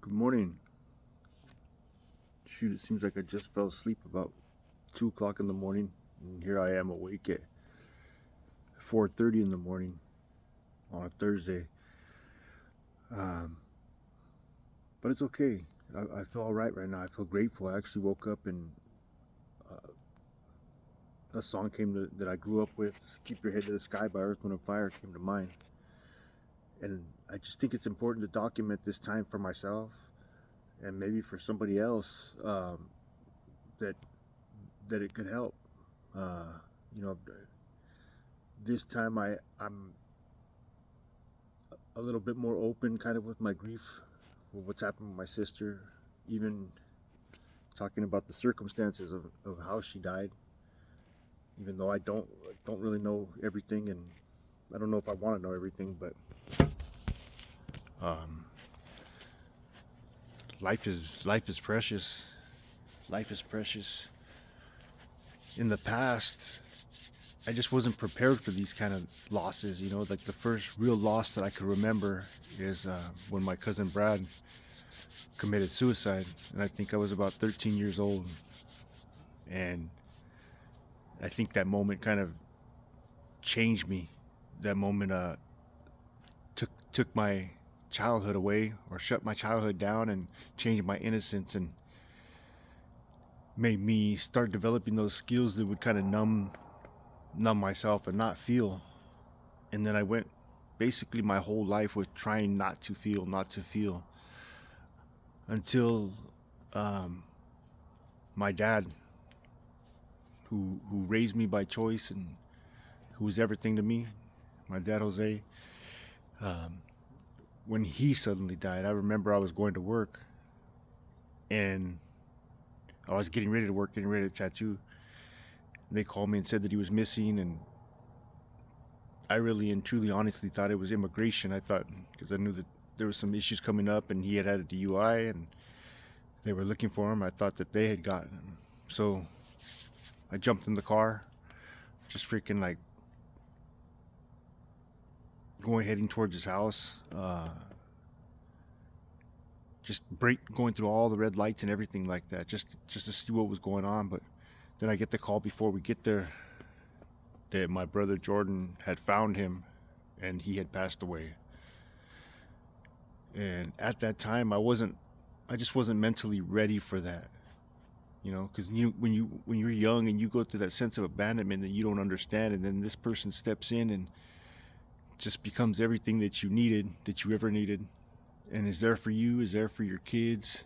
Good morning. Shoot, it seems like I just fell asleep about 2 o'clock in the morning, and here I am awake at 4:30 in the morning on a Thursday. Um, but it's okay. I feel all right now. I feel grateful. I actually woke up and uh, a song that I grew up with, "Keep Your Head to the Sky" by Earth, Wind and Fire, came to mind, and I just think it's important to document this time for myself and maybe for somebody else, that it could help. Uh, you know, this time I'm a little bit more open, kind of, with my grief, with what's happened with my sister, even talking about the circumstances of how she died. Even though I don't really know everything, and I don't know if I want to know everything, but um, life is precious. Life is precious. In the past, I just wasn't prepared for these kind of losses. Like the first real loss that I could remember is when my cousin Brad committed suicide, and I think I was about 13 years old. And I think that moment kind of changed me. That moment took my childhood away, or shut my childhood down, and changed my innocence, and made me start developing those skills that would kind of numb myself and not feel. And then I went basically my whole life with trying not to feel until um, my dad, who raised me by choice and who was everything to me, my dad Jose, um, when he suddenly died. I remember I was going to work, and I was getting ready to work, getting ready to tattoo. They called me and said that he was missing, and I really and truly, honestly thought it was immigration. I thought, because I knew that there was some issues coming up, and he had a DUI, and they were looking for him. I thought that they had gotten him. So I jumped in the car, just freaking like heading towards his house. Just going through all the red lights and everything like that, just to see what was going on. But then I get the call before we get there that my brother Jordan had found him, and he had passed away. And at that time, I just wasn't mentally ready for that. Because when you're young and you go through that sense of abandonment that you don't understand, and then this person steps in and just becomes everything that you ever needed, and is there for you, is there for your kids.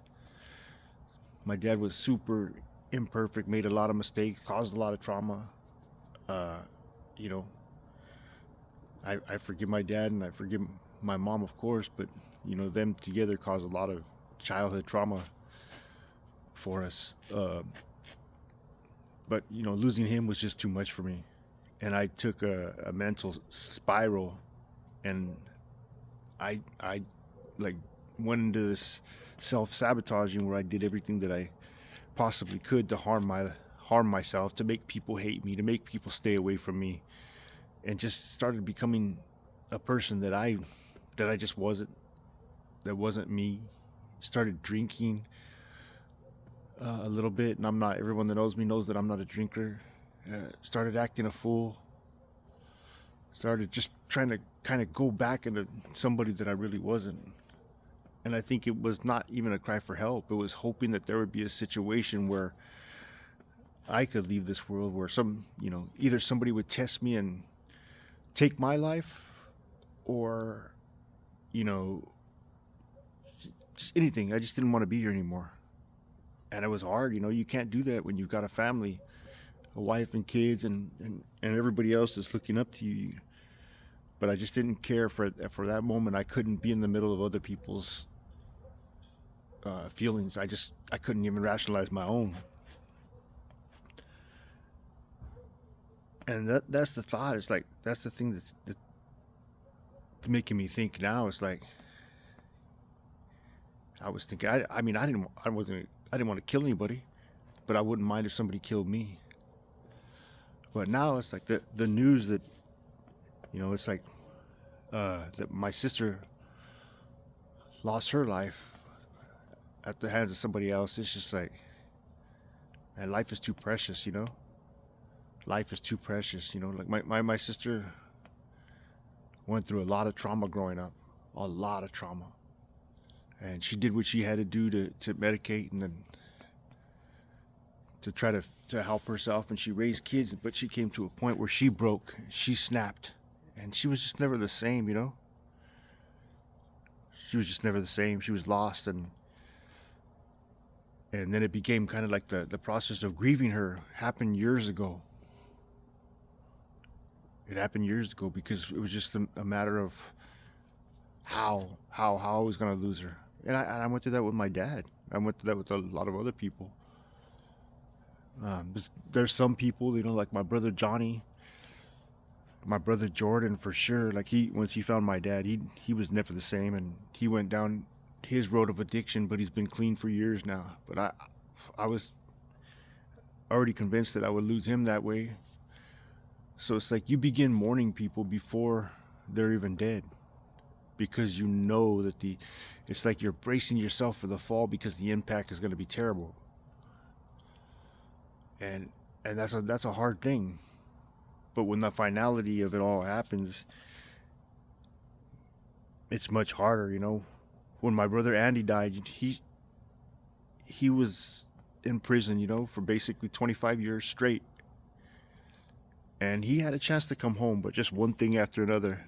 My dad was super imperfect, made a lot of mistakes, caused a lot of trauma. Uh, you know, I forgive my dad and I forgive my mom, of course, but them together caused a lot of childhood trauma for us. But losing him was just too much for me, and I took a mental spiral, and I like went into this self-sabotaging where I did everything that I possibly could to harm myself, to make people hate me, to make people stay away from me, and just started becoming a person that I just wasn't. That wasn't me. Started drinking a little bit, and I'm not. Everyone that knows me knows that I'm not a drinker. Started acting a fool. Started just trying to kind of go back into somebody that I really wasn't. And I think it was not even a cry for help. It was hoping that there would be a situation where I could leave this world, where either somebody would test me and take my life, or, you know, just anything. I just didn't want to be here anymore. And it was hard. You can't do that when you've got a family, a wife and kids, and everybody else is looking up to you. But I just didn't care for that moment. I couldn't be in the middle of other people's feelings. I couldn't even rationalize my own. And that's the thought. It's like, that's the thing that's making me think now. It's like, I was thinking, I mean, I didn't want to kill anybody, but I wouldn't mind if somebody killed me. But now it's like the news that, it's like, that my sister lost her life. at the hands of somebody else, it's just like, man, life is too precious, you know? Life is too precious, you know? Like my sister went through a lot of trauma growing up, a lot of trauma. And she did what she had to do to medicate and then to try to help herself, and she raised kids, but she came to a point where she broke, she snapped, and she was just never the same, you know? She was just never the same. She was lost, and then it became kind of like the process of grieving her happened years ago. It happened years ago because it was just a matter of how I was gonna lose her. And I went through that with my dad. I went through that with a lot of other people. There's some people, you know, like my brother Johnny, my brother Jordan, for sure. Like once he found my dad, he was never the same, and he went down his road of addiction, but he's been clean for years now. But I was already convinced that I would lose him that way. So it's like you begin mourning people before they're even dead, because you know that it's like you're bracing yourself for the fall because the impact is going to be terrible. And that's a hard thing. But when the finality of it all happens, it's much harder, you know. When my brother Andy died, he was in prison, you know, for basically 25 years straight. And he had a chance to come home, but just one thing after another.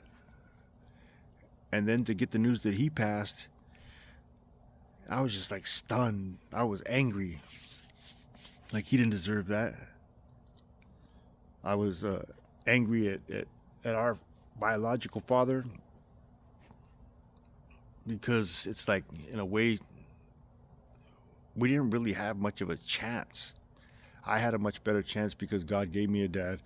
And then to get the news that he passed, I was just like stunned. I was angry. Like he didn't deserve that. I was angry at our biological father, because it's like, in a way, we didn't really have much of a chance. I had a much better chance because God gave me a dad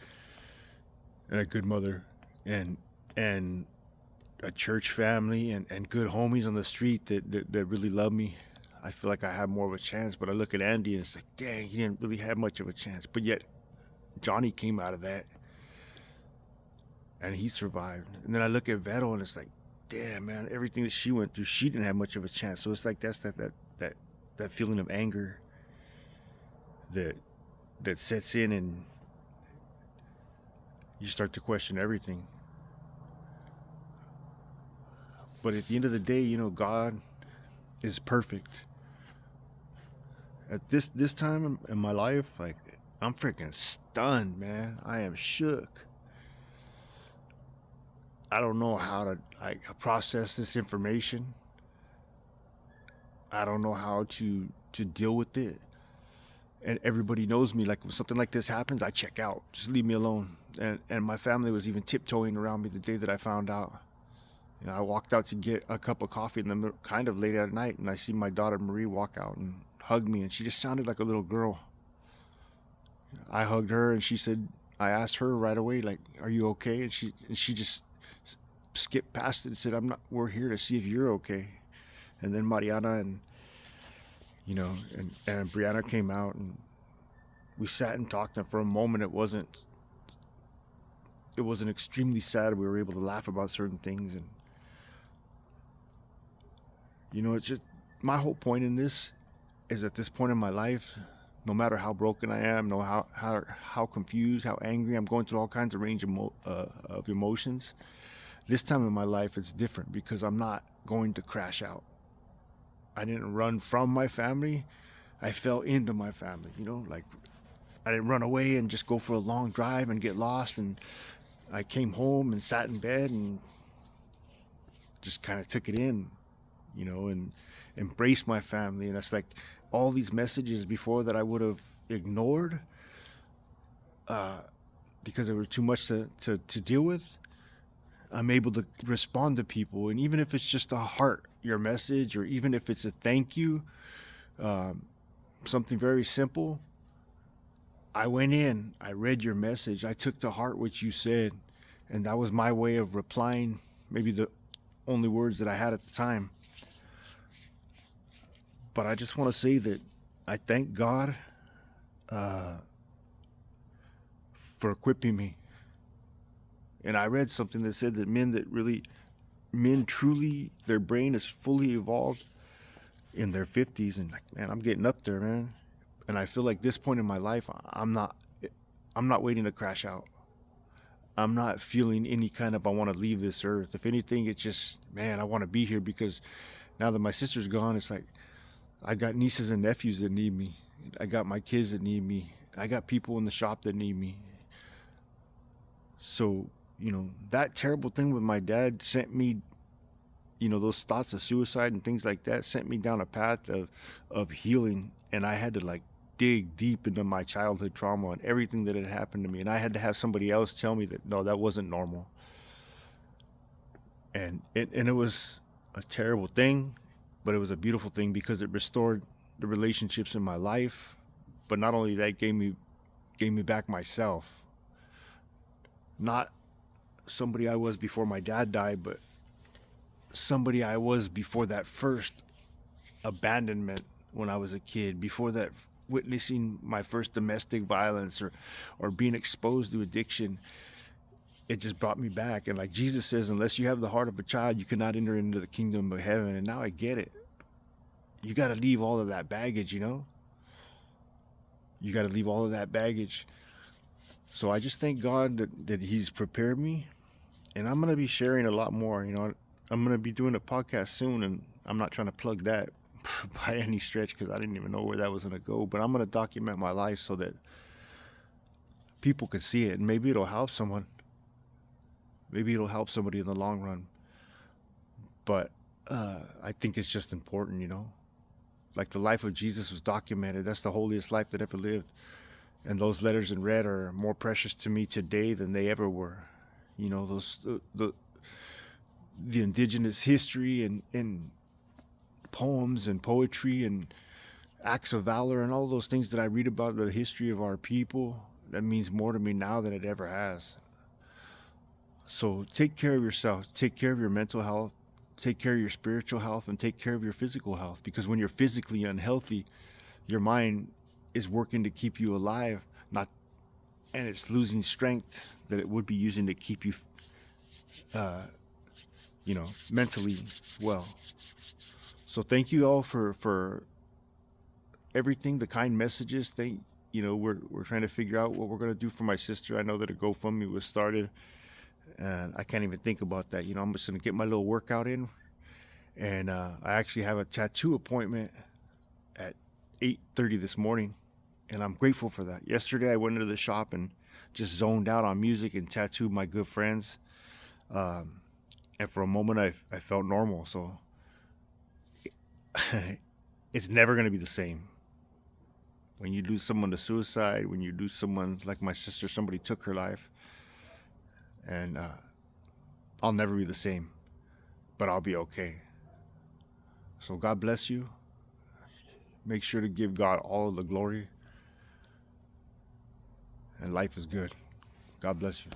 and a good mother and a church family and good homies on the street that really love me. I feel like I have more of a chance, but I look at Andy and it's like, dang, he didn't really have much of a chance. But yet Johnny came out of that and he survived. And then I look at Vettel and it's like, damn, man, everything that she went through, she didn't have much of a chance. So it's like that's that feeling of anger that sets in, and you start to question everything. But at the end of the day, you know, God is perfect. At this time in my life, like, I'm freaking stunned, man. I am shook. I don't know how to like process this information. I don't know how to deal with it. And everybody knows me. Like, when something like this happens, I check out. Just leave me alone. And my family was even tiptoeing around me the day that I found out. You know, I walked out to get a cup of coffee in the middle, kind of late at night, and I see my daughter Marie walk out and hug me, and she just sounded like a little girl. I hugged her, and she said, I asked her right away, like, "Are you okay?" And she just skipped past it and said, "I'm not. We're here to see if you're okay." And then Mariana and you know and Brianna came out, and we sat and talked. And for a moment, it wasn't extremely sad. We were able to laugh about certain things, and you know, it's just, my whole point in this is, at this point in my life, no matter how broken I am, no how confused, how angry, I'm going through all kinds of range of emotions. This time in my life, it's different because I'm not going to crash out. I didn't run from my family. I fell into my family, you know, like, I didn't run away and just go for a long drive and get lost. And I came home and sat in bed and just kind of took it in, you know, and embraced my family. And it's like all these messages before that I would have ignored because they were too much to deal with. I'm able to respond to people, and even if it's just a heart your message, or even if it's a thank you, something very simple, I went in, I read your message, I took to heart what you said, and that was my way of replying, maybe the only words that I had at the time. But I just want to say that I thank God for equipping me. And I read something that said that men truly, their brain is fully evolved in their 50s, and like, man, I'm getting up there, man. And I feel like this point in my life, I'm not waiting to crash out. I'm not feeling any kind of I want to leave this earth. If anything, it's just, man, I want to be here because now that my sister's gone, it's like I got nieces and nephews that need me. I got my kids that need me. I got people in the shop that need me. So, that terrible thing with my dad sent me, those thoughts of suicide and things like that sent me down a path of healing. And I had to like dig deep into my childhood trauma and everything that had happened to me. And I had to have somebody else tell me that, no, that wasn't normal. And it was a terrible thing, but it was a beautiful thing because it restored the relationships in my life. But not only that, gave me back myself. Not somebody I was before my dad died, but somebody I was before that first abandonment when I was a kid, before that witnessing my first domestic violence or being exposed to addiction. It just brought me back. And like Jesus says, unless you have the heart of a child, you cannot enter into the kingdom of heaven. And now I get it. You got to leave all of that baggage, You got to leave all of that baggage. So I just thank God that He's prepared me. And I'm going to be sharing a lot more. I'm going to be doing a podcast soon. And I'm not trying to plug that by any stretch because I didn't even know where that was going to go. But I'm going to document my life so that people can see it. And maybe it'll help someone. Maybe it'll help somebody in the long run. But I think it's just important, Like the life of Jesus was documented. That's the holiest life that ever lived. And those letters in red are more precious to me today than they ever were. Those the indigenous history and poems and poetry and acts of valor and all those things that I read about the history of our people, that means more to me now than it ever has. So take care of yourself, take care of your mental health, take care of your spiritual health, and take care of your physical health. Because when you're physically unhealthy, your mind is working to keep you alive, and it's losing strength that it would be using to keep you, mentally well. So thank you all for everything, the kind messages. We're trying to figure out what we're gonna do for my sister. I know that a GoFundMe was started, and I can't even think about that. I'm just gonna get my little workout in, and I actually have a tattoo appointment at 8:30 this morning, and I'm grateful for that. Yesterday I went into the shop and just zoned out on music and tattooed my good friends, and for a moment I felt normal. So it's never gonna be the same. When you lose someone to suicide, when you lose someone like my sister, somebody took her life, and I'll never be the same, but I'll be okay. So God bless you. Make sure to give God all of the glory, and life is good. God bless you.